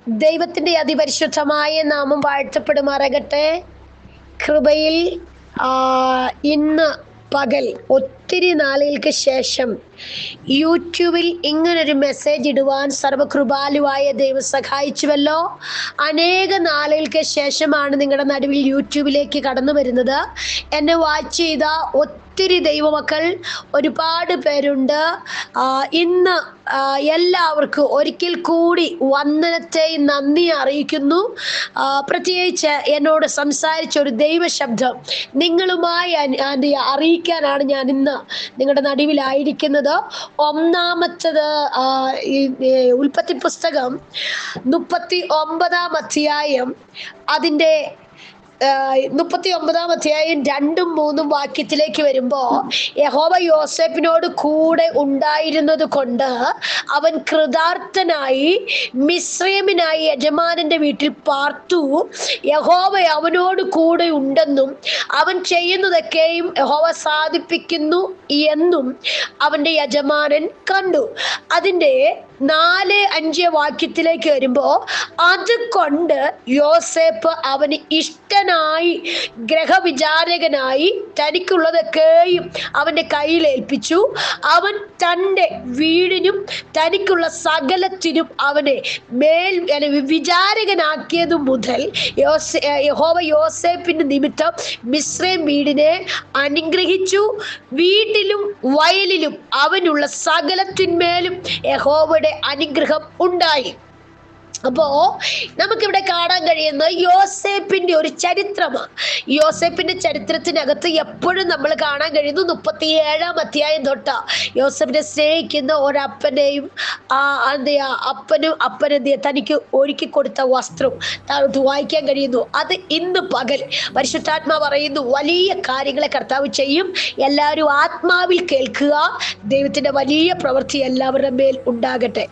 ദൈവത്തിൻ്റെ അതിപരിശുദ്ധമായ നാമം വാഴ്ത്തപ്പെടുമാറാകട്ടെ. കൃപയിൽ ഇന്ന് പകൽ ഒത്തിരി നാളുകൾക്ക് ശേഷം യൂട്യൂബിൽ ഇങ്ങനൊരു മെസ്സേജ് ഇടുവാൻ സർവകൃപാലുവായ ദൈവം സഹായിച്ചുവല്ലോ. അനേക നാളുകൾക്ക് ശേഷമാണ് നിങ്ങളുടെ നടുവിൽ യൂട്യൂബിലേക്ക് കടന്നു വരുന്നത്. എന്നെ വാച്ച് ചെയ്ത ഒത്തിരി ദൈവമക്കൾ ഒരുപാട് പേരുണ്ട്. ഇന്ന് എല്ലാവർക്കും ഒരിക്കൽ കൂടി വന്ദനത്തെയും നന്ദി അറിയിക്കുന്നു. പ്രത്യേകിച്ച് എന്നോട് സംസാരിച്ച ഒരു ദൈവശബ്ദം നിങ്ങളുമായി അറിയിക്കാനാണ് ഞാൻ ഇന്ന് നിങ്ങളുടെ നടുവിലായിരിക്കുന്നത്. ഒന്നാമത്തത് ഉൽപ്പത്തി പുസ്തകം 39-ാം അധ്യായം അതിൻ്റെ 39-ാം അധ്യായം 2-3 വാക്യത്തിലേക്ക് വരുമ്പോൾ, യഹോവ യോസേപ്പിനോട് കൂടെ ഉണ്ടായിരുന്നത് കൊണ്ട് അവൻ കൃതാർത്ഥനായി മിസ്രയീമിനായി യജമാനന്റെ വീട്ടിൽ പാർത്തു. യഹോവ അവനോട് കൂടെ ഉണ്ടെന്നും അവൻ ചെയ്യുന്നതൊക്കെയും യഹോവ സാധിപ്പിക്കുന്നു എന്നും അവന്റെ യജമാനൻ കണ്ടു. അതിൻ്റെ 4-5 വാക്യത്തിലേക്ക് വരുമ്പോൾ, അതുകൊണ്ട് യോസേപ്പ് അവന് ഇഷ്ടനായി ഗ്രഹവിചാരകനായി തനിക്കുള്ളതൊക്കെയും അവൻ്റെ കയ്യിലേൽപ്പിച്ചു. അവൻ തൻ്റെ വീടിനും തനിക്കുള്ള സകലത്തിനും അവനെ വിചാരകനാക്കിയതു മുതൽ യഹോവ യോസേപ്പിന്റെ നിമിത്തം മിസ്രയീം വീടിനെ അനുഗ്രഹിച്ചു. വീട്ടിലും വയലിലും അവനുള്ള സകലത്തിന്മേലും യഹോവയുടെ അനുഗ്രഹം ഉണ്ടായി. അപ്പോ നമുക്കിവിടെ കാണാൻ കഴിയുന്നത് യോസേപ്പിന്റെ ഒരു ചരിത്രമാണ്. യോസേപ്പിന്റെ ചരിത്രത്തിനകത്ത് എപ്പോഴും നമ്മൾ കാണാൻ കഴിയുന്നു 37-ാം അധ്യായം തൊട്ട യോസേപ്പിനെ സ്നേഹിക്കുന്ന ഒരപ്പനെയും അപ്പനും തനിക്ക് ഒരുക്കി കൊടുത്ത വസ്ത്രം വായിക്കാൻ കഴിയുന്നു. അത് ഇന്ന് പകൽ പരിശുദ്ധാത്മാ പറയുന്നു, വലിയ കാര്യങ്ങളെ കർത്താവ് ചെയ്യും. എല്ലാവരും ആത്മാവിൽ കേൾക്കുക. ദൈവത്തിന്റെ വലിയ പ്രവൃത്തി എല്ലാവരുടെ മേൽ ഉണ്ടാകട്ടെ.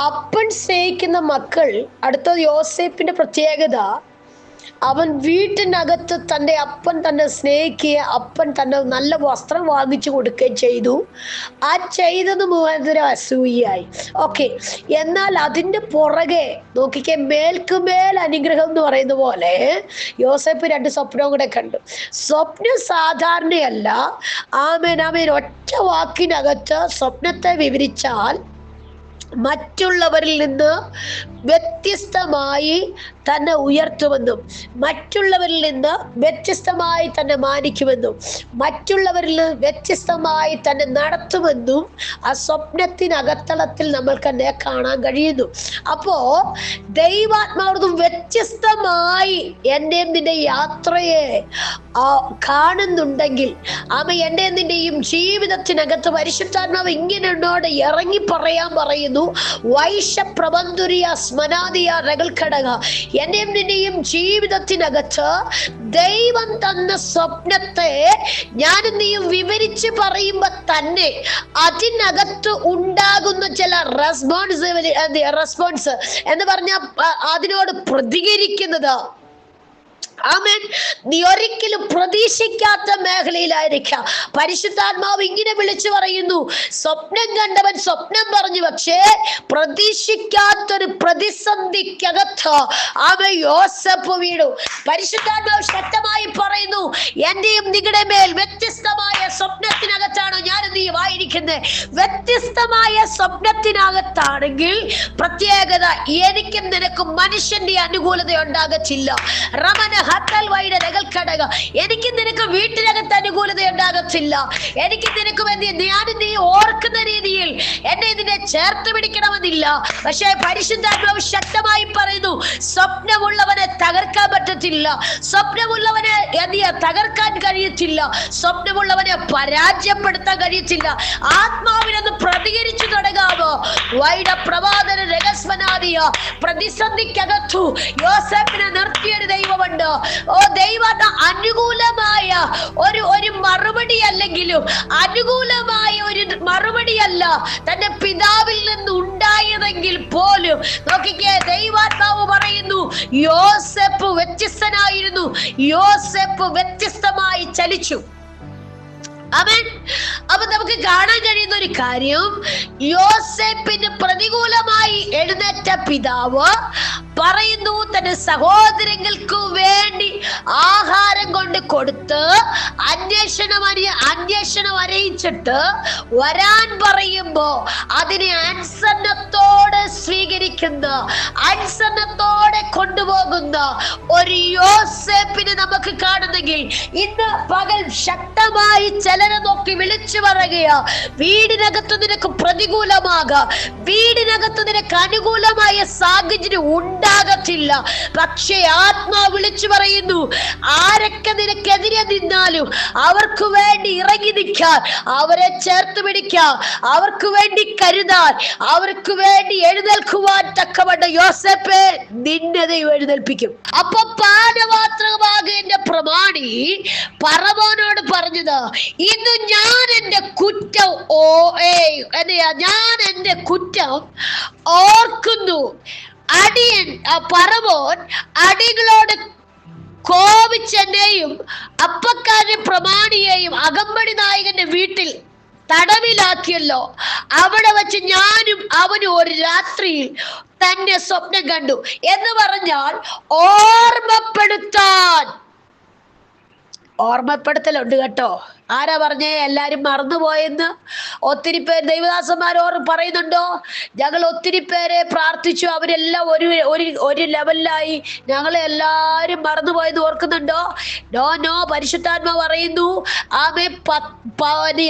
അപ്പൻ സ്നേഹിക്കുന്ന മക്കൾ. അടുത്ത യോസേപ്പിന്റെ പ്രത്യേകത, അവൻ വീട്ടിനകത്ത് തൻ്റെ അപ്പൻ തന്നെ സ്നേഹിക്കുകയും അപ്പൻ തന്നെ നല്ല വസ്ത്രം വാങ്ങിച്ചു കൊടുക്കുകയും ചെയ്തു. ആ ചെയ്തത് മുഖാന്തരം അസൂയായി. ഓക്കെ, എന്നാൽ അതിൻ്റെ പുറകെ നോക്കിക്കേ, മേൽക്കുമേൽ അനുഗ്രഹം എന്ന് പറയുന്ന പോലെ യോസേപ്പ് 2 സ്വപ്നവും കൂടെ കണ്ടു. സ്വപ്നം സാധാരണയല്ല. ആമേൻ ഒറ്റ വാക്കിനകത്ത് സ്വപ്നത്തെ വിവരിച്ചാൽ മറ്റുള്ളവരിൽ നിന്ന് വ്യത്യസ്തമായി തന്നെ ഉയർത്തുമെന്നും മറ്റുള്ളവരിൽ നിന്ന് വ്യത്യസ്തമായി തന്നെ മാനിക്കുമെന്നും മറ്റുള്ളവരിൽ നിന്ന് വ്യത്യസ്തമായി തന്നെ നടത്തുമെന്നും ആ സ്വപ്നത്തിനകത്തളത്തിൽ നമ്മൾക്ക് തന്നെ കാണാൻ കഴിയുന്നു. അപ്പോ ദൈവാത്മാവതും വ്യത്യസ്തമായി എൻ്റെയും നിന്റെ യാത്രയെ കാണുന്നുണ്ടെങ്കിൽ എൻ്റെയും നിന്റെയും ജീവിതത്തിനകത്ത് പരിശുദ്ധാത്മാവ് ഇങ്ങനെ എന്നോട് ഇറങ്ങി പറയാൻ പറയുന്നു, വൈശപ്രബന്ധുരിയ സ്മനാദിയ രകൽഘടക, എൻ്റെയും നിന്റെയും ജീവിതത്തിനകത്ത് ദൈവം തന്ന സ്വപ്നത്തെ ഞാനും നീയും വിവരിച്ച് പറയുമ്പോൾ തന്നെ അതിനകത്ത് ഉണ്ടാകുന്ന ചില റെസ്പോൺസ് എന്ന് പറഞ്ഞാൽ അതിനോട് പ്രതികരിക്കുന്നത്. ആമേൻ. നീ ഒരിക്കലും പ്രതീക്ഷിക്കാത്ത മേഖലയിലായിരിക്കാം. പരിശുദ്ധാത്മാവ് ഇങ്ങനെ വിളിച്ചു പറയുന്നു, സ്വപ്നം കണ്ടവൻ സ്വപ്നം പറഞ്ഞു, പക്ഷേ പ്രതീക്ഷിക്കാത്തൊരു പ്രതിസന്ധിക്കകത്ത് യോസേപ്പ് വീണു. പരിശുദ്ധാത്മാവ് ശക്തമായി പറയുന്നു, എന്റെയും നിങ്ങളുടെ മേൽ വ്യത്യസ്തമായ സ്വപ്നത്തിനകത്താണ് ഞാൻ നീ ആയിരിക്കുന്നത്. വ്യത്യസ്തമായ സ്വപ്നത്തിനകത്താണെങ്കിൽ പ്രത്യേകത, എനിക്കും നിനക്കും മനുഷ്യന്റെ അനുകൂലത ഉണ്ടാകത്തില്ല. എനിക്ക് നിനക്ക് വീട്ടിനകത്ത് അനുകൂലത ഉണ്ടാകത്തില്ല. എനിക്ക് നിനക്കും ഞാനും നീ ഓർക്കുന്ന രീതിയിൽ എന്നെ ഇതിനെ ചേർത്ത് പിടിക്കണമെന്നില്ല. പക്ഷേ പരിശുദ്ധാത്മാവ് ശക്തമായി പറയുന്നു, സ്വപ്നമുള്ളവനെ തകർക്കാൻ പറ്റത്തില്ല. സ്വപ്നമുള്ളവനെ തകർക്കാൻ കഴിയത്തില്ല. സ്വപ്നമുള്ളവനെ പരാജയപ്പെടുത്താൻ കഴിയത്തില്ല. ആത്മാവിനൊന്ന് പ്രതികരിച്ചു തുടങ്ങാമോ? പ്രവാദന രഹസ്മനാദിയ പ്രതിസന്ധിക്കകത്തു യോസേപ്പിനെ നിർത്തിയൊരു ദൈവമുണ്ട്. ദൈവം അനുകൂലമായ ഒരു മറുപടി അല്ലെങ്കിലും അനുകൂലമായ ഒരു മറുപടിയല്ല തന്റെ പിതാവിൽ നിന്ന് ഉണ്ടായതെങ്കിൽ പോലും നോക്കിക്കേ, ദൈവാത്മാവ് പറയുന്നു യോസേപ്പ് വ്യത്യസ്തനായിരുന്നു. യോസേപ്പ് വ്യത്യസ്തമായി ചലിച്ചു. ആമേൻ. അപ്പൊ നമുക്ക് കാണാൻ കഴിയുന്ന ഒരു കാര്യം, യോസേപ്പിന് പ്രതികൂലമായി എഴുന്നേറ്റ പിതാവ് പറയുന്നു തന്റെ സഹോദരങ്ങൾക്ക് വേണ്ടി ആഹാരം കൊണ്ട് കൊടുത്ത് അന്വേഷണം അറിയിച്ചിട്ട് വരാൻ പറയുമ്പോ അതിനെ അനുസരണത്തോടെ സ്വീകരിക്കുന്ന, അനുസരണത്തോടെ കൊണ്ടുപോകുന്ന ഒരു യോസേപ്പിനെ നമുക്ക് കാണുന്നെങ്കിൽ, ഇന്ന് പകൽ ശക്തമായി ചിലരെ നോക്കി വിളിച്ചു പറയുകയാ, വീടിനകത്ത് നിനക്ക് പ്രതികൂലമാകാം, വീടിനകത്ത് നിനക്ക് അനുകൂലമായ സാഹചര്യം ഉണ്ടാകത്തില്ല. പക്ഷേ ആത്മാ വിളിച്ചു പറയുന്നു, ആരൊക്കെ നിനക്കെതിരെ നിന്നാലും അവർക്ക് വേണ്ടി ഇറങ്ങി നിൽക്കാൻ, അവരെ ചേർത്ത് പിടിക്കാൻ, അവർക്ക് വേണ്ടി കരുതാൻ, അവർക്ക് വേണ്ടി എഴുന്നേൽക്കുവാൻ തക്കവണ്ണം യോസേപ്പേ നിന്നെ ദൈവം എഴുന്നേൽപ്പിക്കും. അപ്പൊ പാനപാത്രമാകേണ്ട പ്രമാണി ഫറവോനോട് പറഞ്ഞത്, ഇന്ന് ഞാൻ എന്റെ കുറ്റം ഞാൻ എന്റെ കുറ്റം ഓർക്കുന്നു. ഫറവോൻ അടികളോട് കോപിച്ചെന്നെയും അപ്പക്കാരൻ പ്രമാണിയെയും അകമ്പടി നായകന്റെ വീട്ടിൽ തടവിലാക്കിയല്ലോ. അവിടെ വെച്ച് ഞാനും അവനും ഒരു രാത്രിയിൽ തന്നെ സ്വപ്നം കണ്ടു എന്ന് പറഞ്ഞാൽ ഓർമ്മപ്പെടുത്തലുണ്ട് കേട്ടോ. ആരാ പറഞ്ഞേ? എല്ലാരും മറന്നുപോയെന്ന് ഒത്തിരി പേര് ദൈവദാസന്മാർ പറയുന്നുണ്ടോ? ഞങ്ങൾ ഒത്തിരി പേരെ പ്രാർത്ഥിച്ചു, അവരെല്ലാം ഒരു ലെവലിലായി, ഞങ്ങളെ എല്ലാരും മറന്നുപോയെന്ന് ഓർക്കുന്നുണ്ടോ? നോ. പരിശുദ്ധാത്മ പറയുന്നു,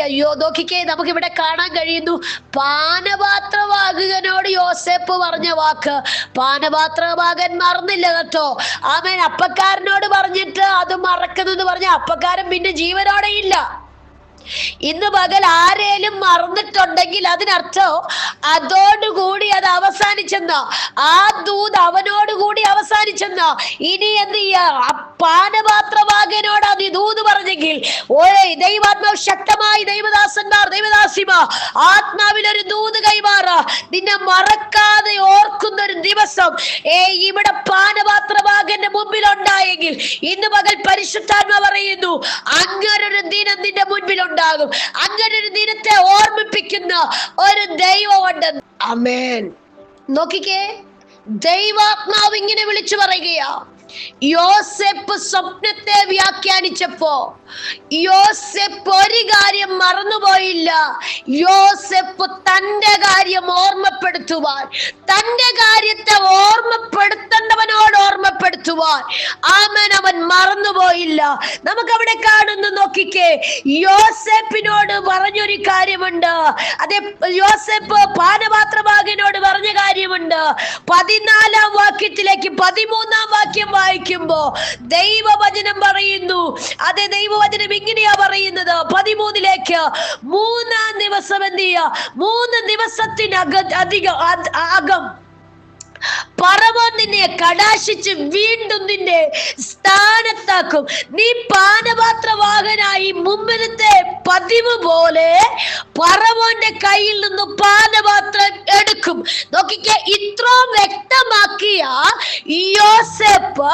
അയ്യോ നോക്കിക്കേ, നമുക്ക് ഇവിടെ കാണാൻ കഴിയുന്നു, പാനപാത്രവാഹകനോട് യോസേപ്പ് പറഞ്ഞ വാക്ക് പാനപാത്രവാഹകൻ മറന്നില്ല കേട്ടോ. ആമേൻ. അപ്പക്കാരനോട് പറഞ്ഞിട്ട് അത് മറക്കുന്നെന്ന് പറഞ്ഞ അപ്പക്കാരൻ പിന്നെ ജീവനോടെ ഇല്ല. ഇന്ന് പകൽ ആരേലും മറന്നിട്ടുണ്ടെങ്കിൽ അതിനർത്ഥം അതോടുകൂടി അത് അവസാനിച്ചെന്നോ, ആ ദൂത് അവനോടുകൂടി അവസാനിച്ചെന്നോ. ഇനി എന്ത് ചെയ്യാ? പാനപാത്രവാഹകനോടാ നീ ദൂത് പറഞ്ഞെങ്കിൽ, ദൈവാത്മാവ് ശക്തമായി ദൈവദാസിമാർ ആത്മാവിലൊരു ദൂത് കൈമാറാ, നിന്നെ മറക്കാതെ ഓർക്കുന്ന ഒരു ദിവസം ഇവിടെ പാനപാത്രവാഹകന്റെ മുമ്പിൽ ഉണ്ടായെങ്കിൽ, ഇന്ന് പകൽ പരിശുദ്ധാത്മ പറയുന്നു, അങ്ങനൊരു ദിനം നിന്റെ മുൻപിൽ ഉണ്ടാകും. അങ്ങനെ ഒരു ദിനത്തെ ഓർമ്മിപ്പിക്കുന്ന ഒരു ദൈവമുണ്ട്. ആമേൻ. നോക്കിക്കേ, ദൈവാത്മാവ് ഇങ്ങനെ വിളിച്ചു പറയുകയാ, യോസേപ്പ് സ്വപ്നത്തെ വ്യാഖ്യാനിച്ചപ്പോ യോസേപ്പ് ഒരു കാര്യം മറന്നുപോയില്ല. യോസേപ്പ് തന്റെ കാര്യം ഓർമ്മപ്പെടുത്തുവാൻ, തന്റെ കാര്യത്തെ ഓർമ്മപ്പെടുത്തേണ്ടവനോട് ഓർമ്മപ്പെടുത്തുവാൻ അവൻ മറന്നുപോയില്ല. നമുക്കവിടെ കാണുന്നു, നോക്കിക്കേ, യോസേപ്പിനോട് പറഞ്ഞൊരു കാര്യമുണ്ട്. അതെ, യോസേപ്പ് പാനപാത്രവാഹകനോട് പറഞ്ഞ കാര്യമുണ്ട്. 14-ാം വാക്യത്തിലേക്ക് 13-ാം വാക്യം വായിക്കുമ്പോ ദൈവവചനം പറയുന്നു. അതെ, ദൈവവചനം ഇങ്ങനെയാ പറയുന്നത്. 13-ലേക്ക് 3-ാം ദിവസം എന്ത് ചെയ്യാ? 3 ദിവസത്തിനകം ഫറവോൻ നിന്നെ കടാശിച്ച് വീണ്ടും നിന്നെ സ്ഥാനത്താക്കും. നീ പാനപാത്രവാഹകനായി മുമ്പിലത്തെ പതിവ് പോലെ ഫറവോന്റെ കയ്യിൽ നിന്ന് പാനപാത്രം എടുക്കും. നോക്കിക്കേ, ഇത്രയും വ്യക്തമാക്കിയ യോസേപ്പ്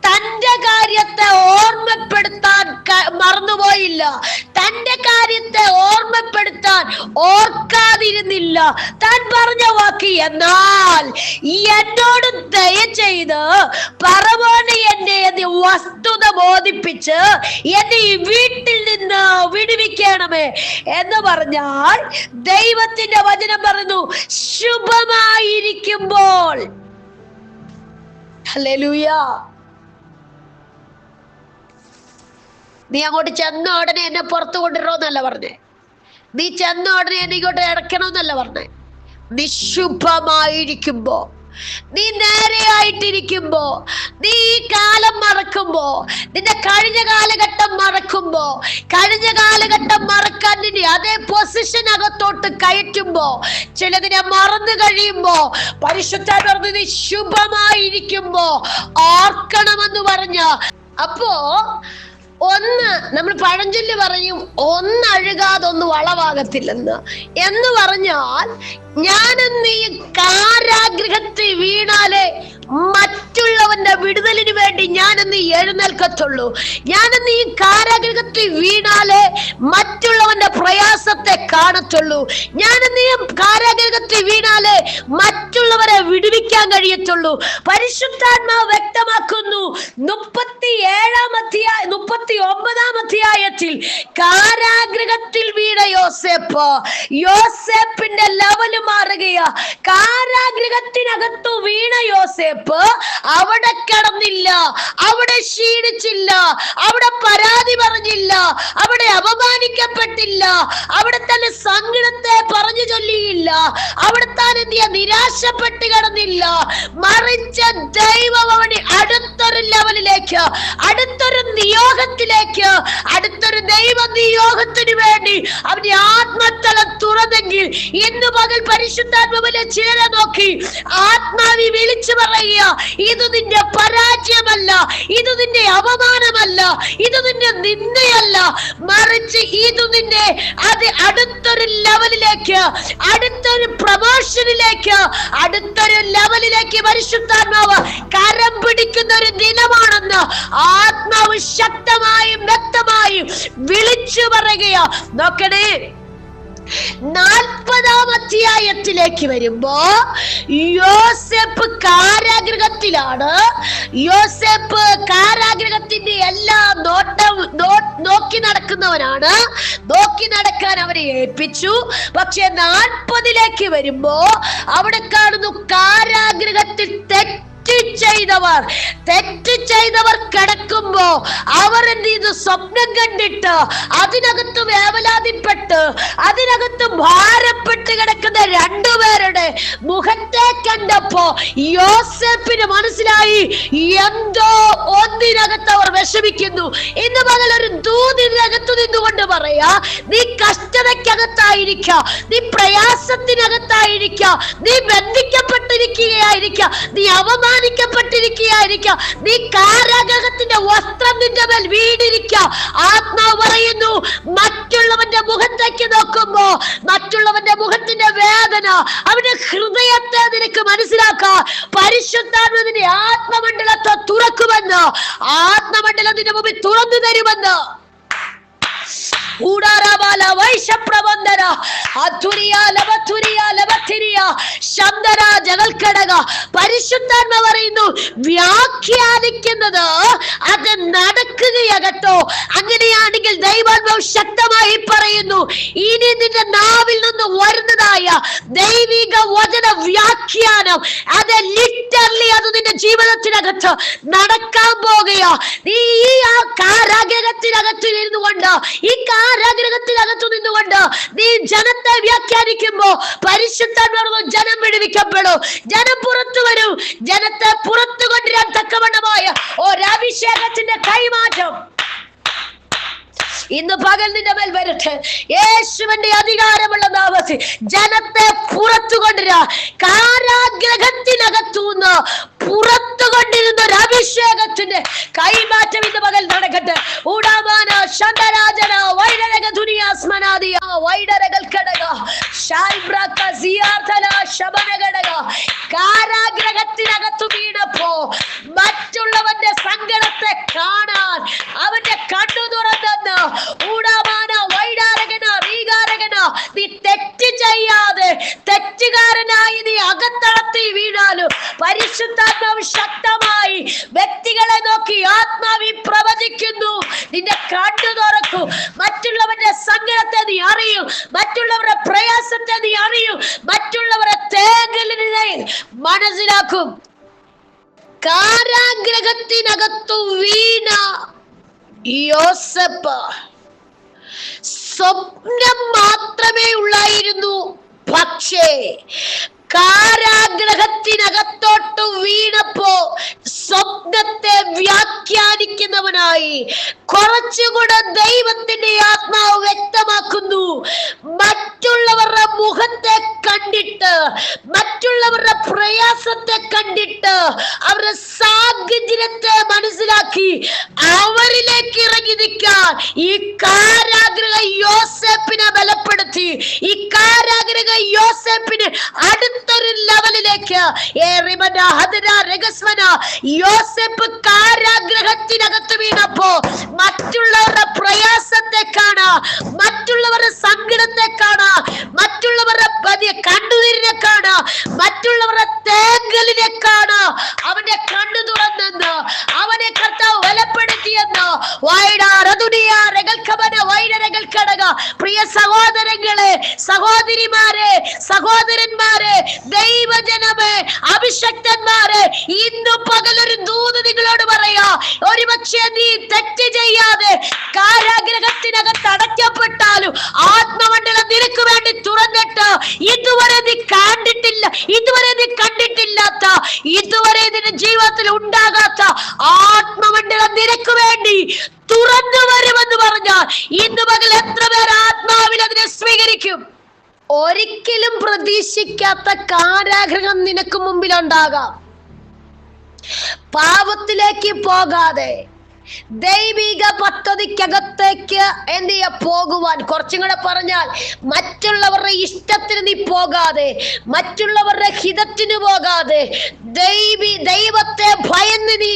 തന്റെ കാര്യത്തെ ഓർമ്മപ്പെടുത്താൻ മറന്നുപോയില്ല, തന്റെ കാര്യത്തെ ഓർമ്മപ്പെടുത്താൻ ഓർക്കാതിരുന്നില്ല. താൻ പറഞ്ഞ വാക്ക്, എന്നാൽ എന്നോട് ദയചെയ്ത് ഫറവോനെ എന്നെ വസ്തുത ബോധിപ്പിച്ച് എന്നെ ഈ വീട്ടിൽ നിന്ന് വിടുവിക്കണമേ എന്ന് പറഞ്ഞാൽ, ദൈവത്തിന്റെ വചനം പറയുന്നു, ശുഭമായിരിക്കുമ്പോൾ. ഹല്ലേലൂയ. നീ അങ്ങോട്ട് ചെന്ന ഉടനെ എന്നെ പുറത്തു കൊണ്ടുവരണമെന്നല്ല പറഞ്ഞേ, നീ ചെന്ന ഉടനെ എന്നെ ഇങ്ങോട്ട് ഇറക്കണമെന്നല്ല പറഞ്ഞേ. നിശുഭമായിരിക്കുമ്പോ, നീ നേരെയായിട്ടിരിക്കുമ്പോ, നീ ഈ കാലം മറക്കുമ്പോ, നിന്റെ കഴിഞ്ഞ കാലഘട്ടം മറക്കുമ്പോ, കഴിഞ്ഞ കാലഘട്ടം മറക്കാൻ നിന്നെ അതേ പൊസിഷനകത്തോട്ട് കയറ്റുമ്പോ, ചിലതിനെ മറന്നു കഴിയുമ്പോ, പരിശുദ്ധൻ പറഞ്ഞു നീ ശുഭമായിരിക്കുമ്പോ ഓർക്കണമെന്ന് പറഞ്ഞ. അപ്പോ ഒന്ന്, നമ്മൾ പഴഞ്ചൊല്ല് പറയും, ഒന്നഴുകാതൊന്ന് വളവാകത്തില്ലെന്ന്. എന്ന് പറഞ്ഞാൽ, ഞാനും നീ കാരാഗ്രഹത്തിൽ വീണാലേ മറ്റുള്ളവന്റെ വിടുതലിന് വേണ്ടി ഞാനെന്ന് എഴുന്നേൽക്കത്തുള്ളൂ. ഞാനെന്ന് ഈ കാരാഗൃഹത്തിൽ വീണാലേ മറ്റുള്ളവന്റെ പ്രയാസത്തെ കാണത്തുള്ളൂ. ഞാനെന്ന് ഈ കാരാഗൃഹത്തിൽ വീണാലേ മറ്റുള്ളവരെ വിടുവിക്കാൻ കഴിയത്തുള്ളൂ. പരിശുദ്ധാത്മാവ് വ്യക്തമാക്കുന്നു 39-ാം അധ്യായത്തിൽ കാരാഗൃഹത്തിൽ വീണ യോസേപ്പിന്റെ ലെവല് മാറുകയാ. കാരാഗൃഹത്തിനകത്തു വീണ യോസേപ്പ് അവിടെ കിടന്നില്ല, അവിടെ ക്ഷീണിച്ചില്ല, അവിടെ പരാതി പറഞ്ഞില്ല, അവിടെ അപമാനിക്കപ്പെട്ടില്ല, അവിടെ തന്നെ സങ്കടത്തെ പറഞ്ഞു ചൊല്ലിയില്ല, അവിടെ താൻ നിരാശപ്പെട്ട് കിടന്നില്ല. മറിച്ച് ദൈവം അവനെ അടുത്തൊരു ലെവലിലേക്ക്, അടുത്തൊരു നിയോഗത്തിലേക്ക്, അടുത്തൊരു ദൈവ നിയോഗത്തിന് വേണ്ടി അവന്റെ ആത്മത്തലം തുറന്നെങ്കിൽ ഇന്ന് പകൽ പരിശുദ്ധാത്മാവിലെ ചിലരെ നോക്കി ആത്മാവി വിളിച്ചു പറയുക, ഇത് നിന്റെ പരാജയമല്ല, ഇത് നിന്റെ അപമാനമല്ല, ഇത് നിന്റെ നിന്ദയല്ല, മറിച്ച് ഇത് നിന്റെ അടുത്തൊരു ലെവലിലേക്ക്, അടുത്തൊരു പ്രമോഷനിലേക്ക്, അടുത്തൊരു ലെവലിലേക്ക് പരിശുദ്ധാത്മാവ് കരം പിടിക്കുന്ന ഒരു ദിനമാണെന്ന് ആത്മാവ് ശക്തമായും വ്യക്തമായും വിളിച്ചു പറയുകയാ. നോക്കണേ, 40-ാം അധ്യായത്തിലേക്ക് വരുമ്പോ യോസേപ്പ് കാരാഗൃഹത്തിലാണ്. യോസേപ്പ് കാരാഗൃഹത്തിന്റെ എല്ലാ നോക്കി നടക്കുന്നവനാണ്. നോക്കി നടക്കാൻ അവരെ ഏൽപ്പിച്ചു. പക്ഷെ 40-ലേക്ക് വരുമ്പോ അവിടെ കാണുന്നു കാരാഗൃഹത്തിൽ തെറ്റ് ചെയ്തവർ കിടക്കുമ്പോ അവർ എന്ത് ചെയ്തു? സ്വപ്നം കണ്ടിട്ട് അതിനകത്ത് വേവലാതിപ്പെട്ട് അതിനകത്ത് ഭാരപ്പെട്ട് കിടക്കുന്ന രണ്ടുപേരുടെ മുഖത്തെ കണ്ടപ്പോ യോസേപ്പിന് മനസ്സിലായി എന്തോ ഒന്നിനകത്ത് അവർ വിഷമിക്കുന്നു. ഇന്ന് പകൽ ഒരു ദൂതിനകത്തു നിന്നുകൊണ്ട് പറയാ, നീ കഷ്ടതയ്ക്കകത്തായിരിക്ക, നീ പ്രയാസത്തിനകത്തായിരിക്ക, നീ ബന്ധിക്കപ്പെട്ടിരിക്കുകയായിരിക്ക, നീ അപമാനിക്കപ്പെട്ടിരിക്കുകയായിരിക്കാം, നീ കാരാഗൃഹത്തിന്റെ വസ്ത്രം നിന്റെ മേൽ വീണിരിക്ക. ആത്മാവ് പറയുന്നു, മറ്റുള്ളവന്റെ മുഖത്തേക്ക് നോക്കുമ്പോ മറ്റുള്ളവന്റെ മുഖത്തിന്റെ വേദന, അവന്റെ ഹൃദയത്തെ നിനക്ക് മനസ്സിലാക്കാം. പരിശുദ്ധാത്മാവിന്റെ ആത്മമണ്ഡലത്തെ തുറക്കുമെന്ന്, ആത്മമണ്ഡലം നിന്റെ മുമ്പിൽ തുറന്നു തരുമെന്ന് പരിശുദ്ധാത്മ പറയുന്നു, വ്യാഖ്യാനിക്കുന്നത് അത് നടക്കുകയാകട്ടോ. അങ്ങനെയാണെങ്കിൽ ദൈവാത്മാവ് ശക്തമായി പറയുന്നു, ഇനി നിന്റെ നാവിൽ നിന്ന് വരുന്നതായ ദൈവിക വചന വ്യാഖ്യാനം അത് ലിറ്ററലി അത് നിന്റെ ജീവിതത്തിനകത്ത് നടക്കാൻ പോകുകയാ. നീ ഈ കാരാഗൃഹത്തിനകത്ത് ഇരുന്നു കൊണ്ട്, ഈ കാരാഗൃഹത്തിനകത്തു നിന്നുകൊണ്ട് നീ ജനത്തെ വ്യാഖ്യാനിക്കുമ്പോ പരിശുദ്ധാത്മാവ് ജനം വിടുവിക്കപ്പെടും, ജനം പുറത്തു വരും. ജനത്തെ പുറത്തു കൊണ്ടുവരാൻ തക്കവണ്ണമായ ഒരഭിഷേകത്തിന്റെ കൈമാറ്റം ഇന്ന് പകൽ നിന്റെ മേൽ വരട്ടെ. യേശുവിന്റെ അധികാരമുള്ള നാമത്തിൽ ജനത്തെ പുറത്തു കൊണ്ടുവരാ. കാരാഗ്രഹത്തിനകത്തുനിന്ന് പുറത്തു കൊണ്ടിരുന്ന ഒരു അഭിഷേകത്തിന്റെ കൈമാറ്റം ഇന്ന് പകൽ നടക്കട്ടെ. ഊടാമാന ശന്തരാജന വൈഡരക ദുനിയാസ്മനാദിയ വൈഡരകൾ കടക ശൈബ്രക സിയാതല ശബനകടക. കാരാഗ്രഹത്തിനകത്തു വീണപ്പോ മറ്റുള്ളവന്റെ സങ്കടത്തെ കാണാൻ അവന്റെ കണ്ണു തുറന്നെന്ന് ഊടാമാന വൈഡാരകന വീകാരകന. നീ തെറ്റ് ചെയ്യാതെ തെറ്റുകാരനായി നീ അകത്തളത്തിൽ വീണാലും പരിശുദ്ധാത്മാവ് ശക്തമായി വ്യക്തികളെ നോക്കി ആത്മാവി പ്രവചിക്കുന്നു. നിന്റെ കണ്ണു തുറക്കൂ. മറ്റുള്ളവരുടെ സങ്കടത്തെ നീ അറിയും, മറ്റുള്ളവരുടെ പ്രയാസത്തെ നീ അറിയും, മറ്റുള്ളവരുടെ തേങ്ങലിനെ മനസ്സിലാക്കും. കാരാഗ്രഹത്തിനകത്തു വീണ യോസേപ്പ് സ്വപ്നം മാത്രമേ ഉള്ളായിരുന്നു. പക്ഷേ കാരാഗ്രഹത്തിനകത്തോട്ട് വീണപ്പോ സ്വപ്നത്തെ വ്യാഖ്യാനിക്കുന്നവനായി കുറച്ചുകൂടെ ദൈവത്തിന്റെ ആത്മാവ് വ്യക്തമാക്കുന്നു. മറ്റുള്ളവരുടെ മുഖത്തെ കണ്ടിട്ട്, മറ്റുള്ളവരുടെ പ്രയാസത്തെ കണ്ടിട്ട്, അവരുടെ സാഹചര്യത്തെ മനസ്സിലാക്കി മനസ്സിലാക്കി അവരിലേക്ക് ഇറങ്ങി നിൽക്കാൻ ഈ കാരാഗ്രഹ യോസേപ്പിനെ ബലപ്പെടുത്തി. ഈ കാരാഗ്രഹ യോസേപ്പിന് അടുത്തൊരു ലെവലിലേക്ക് യോസേപ്പ് കാരാഗ്രഹത്തിനകത്ത് വീണപ്പോ മറ്റുള്ളവരുടെ പ്രയാസത്തെ കാണാ, മറ്റുള്ളവരുടെ സങ്കടത്തെ കാണാ, മറ്റുള്ളവരുടെ കണ്ണുനീരിനെ കാണാ, മറ്റുള്ളവരുടെ തേങ്ങലിനെ കാണാ. അവന്റെ കണ്ണു തുറന്നെന്ന് അവനെ കർത്താവ് ബലപ്പെടുത്തിയെന്ന് പ്രിയ സഹോദരങ്ങളെ, സഹോദരിമാരെ, സഹോദരന്മാരെ, ദൈവജനമേ, അഭിഷക്തന്മാരെ, ഇന്നു പകലൊരു ദൂത് നിങ്ങളോട് പറയാ. ഒരുപക്ഷെ നീ തെറ്റ് ചെയ്യാതെ കാരാഗ്രഹത്തിനകത്ത് അടയ്ക്കപ്പെട്ടാലും ആത്മമണ്ഡലം നിനക്ക് വേണ്ടി തുറന്നിട്ട് ഇതുവരെ നീ കണ്ടിട്ടില്ല, ഇതുവരെ നീ കണ്ടിട്ടില്ലാത്ത, ഇതുവരെ നിന്റെ ജീവിതത്തിൽ ഉണ്ടാകാത്ത ആത്മമണ്ഡലം നിനക്ക് വേണ്ടി തുറന്നു വരുമെന്ന് പറഞ്ഞാൽ ഇന്ന് പകൽ എത്ര പേർ ആത്മാവിൽ അതിനെ സ്വീകരിക്കും? ഒരിക്കലും പ്രതീക്ഷിക്കാത്ത കാരാഗ്രഹം നിനക്ക് മുമ്പിലുണ്ടാകാം. പാപത്തിലേക്ക് പോകാതെ ദൈവിക പദ്ധതിക്കകത്തേക്ക് എന്ത് ചെയ്യാ പോകുവാൻ, കുറച്ചും കൂടെ പറഞ്ഞാൽ മറ്റുള്ളവരുടെ ഇഷ്ടത്തിന് നീ പോകാതെ, മറ്റുള്ളവരുടെ ഹിതത്തിന് പോകാതെ ദൈവത്തെ ഭയന്ന് നീ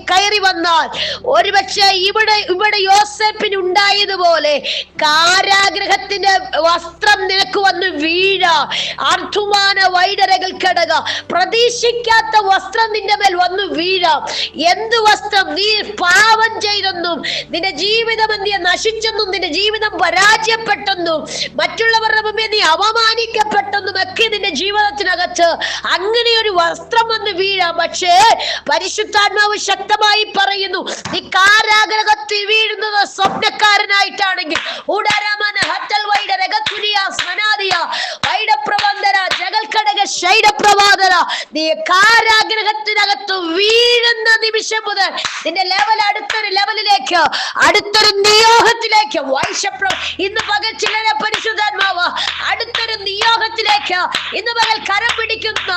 കയറി വന്നാൽ ഒരുപക്ഷെ ഇവിടെ യോസേപ്പിന് ഉണ്ടായതുപോലെ കാരാഗ്രഹത്തിന്റെ വസ്ത്രം നിനക്ക് വന്ന് വീഴാം. അർദ്ധമാന വൈഡരകൾ കടക, പ്രതീക്ഷിക്കാത്ത വസ്ത്രം നിന്റെ മേൽ വന്ന് വീഴാം. എന്ത് വസ്ത്രം? നീ പാപം ചെയ്തെന്നും നിന്റെ ജീവിതം നശിച്ചെന്നും നിന്റെ ജീവിതം പരാജയപ്പെട്ടെന്നും മറ്റുള്ളവരുടെ മുമ്പിൽ നീ അവമാനിക്കപ്പെട്ടെന്നും ഒക്കെ നിന്റെ ജീവിതത്തിനകത്ത് അങ്ങനെ ഒരു വസ്ത്രം വന്ന് വീഴാം. പക്ഷേ പരിശുദ്ധാത്മാവ് ശക്തമായി പറയുന്നു, നീ കാരാഗ്രഹത്തിൽ വീഴുന്നത് സ്വപ്നക്കാരനായിട്ടാണെങ്കിൽ നീ കാരാഗ്രഹത്തിനകത്ത് വീഴുന്ന നിമിഷം മുതൽ നിന്റെ ലെവൽ അടുത്തൊരു ലെവലിലേക്ക്, അടുത്തൊരു നിയോഗത്തിലേക്ക് ഇന്ന് പകൽ ചിലരെ പരിശുദ്ധാത്മാവ് അടുത്തൊരു നിയോഗത്തിലേക്ക് ഇന്ന് പകൽ കരം പിടിക്കുന്ന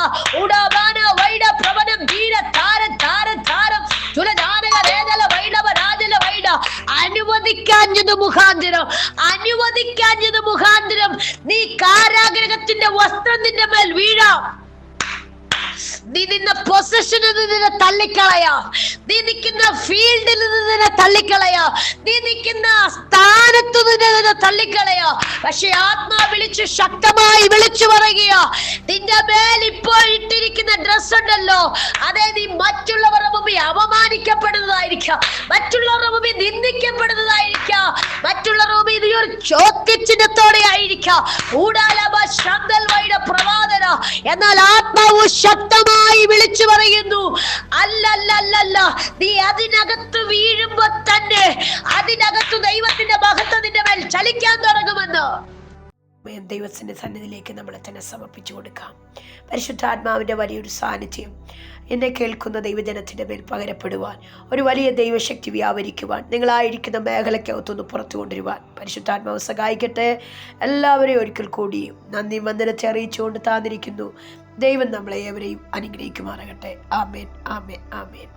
അനുവദിക്കാഞ്ഞത് മുഖാന്തരം നീ കാരാഗ്രഹത്തിന്റെ വസ്ത്രം നിന്റെ മേൽ വീഴാം. നീ നിന്ന പൊസിഷനിൽ നിന്നെ തള്ളിക്കളയാ, നീ നിൽക്കുന്ന ഫീൽഡിൽ നിന്നെ തള്ളിക്കളയാ, നീ നിൽക്കുന്ന സ്ഥാനത്ത് നിന്നെ തള്ളിക്കളയാ. പക്ഷെ ആത്മാ വിളിച്ച് ശക്തമായി വിളിച്ചു പറയുക, നിന്റെ മേൽ ഇപ്പോൾ ഇട്ടിരിക്കുന്ന ഡ്രസ് ഉണ്ടല്ലോ, അതേ നീ മറ്റുള്ളവരുടെ മുമ്പിൽ അവമാനിക്കപ്പെടുന്നതായിരിക്കാം, മറ്റുള്ളവരുടെ മുമ്പിൽ നിന്ദിക്കപ്പെടുന്നതായിരിക്കാം, മറ്റുള്ളവരുടെ മുമ്പിൽ നീ ഒരു ചോദ്യചിഹ്നത്തോടെ ആയിരിക്കാം. എന്നാൽ ആത്മാവ് ശക്തമായി വിളിച്ചു പറയുന്നു, അല്ലല്ല, നീ അതിനകത്ത് വീഴുമ്പോ തന്നെ അതിനകത്ത് ദൈവത്തിന്റെ മഹത്വം നിന്റെ മേൽ ചലിക്കാൻ തുടങ്ങുമെന്ന്. ദൈവത്തിന്റെ സന്നിധിയിലേക്ക് നമ്മളെ തന്നെ സമർപ്പിച്ചു കൊടുക്കാം. പരിശുദ്ധാത്മാവിന്റെ വലിയൊരു സാന്നിധ്യം എന്നെ കേൾക്കുന്ന ദൈവജനത്തിന്റെ മേൽ പകരപ്പെടുവാൻ, ഒരു വലിയ ദൈവശക്തി വ്യാപരിക്കുവാൻ, നിങ്ങളായിരിക്കുന്ന മേഖലയ്ക്കകത്തുനിന്ന് പുറത്തു കൊണ്ടുവരുവാൻ പരിശുദ്ധാത്മാവ് സഹായിക്കട്ടെ. എല്ലാവരെയും ഒരിക്കൽ കൂടിയും നന്ദി വന്ദനത്തെ അറിയിച്ചുകൊണ്ട് താന്നിരിക്കുന്നു. ദൈവം നമ്മളെ ഏവരെയും അനുഗ്രഹിക്കുമാറാകട്ടെ. ആമേൻ, ആമേൻ, ആമേൻ.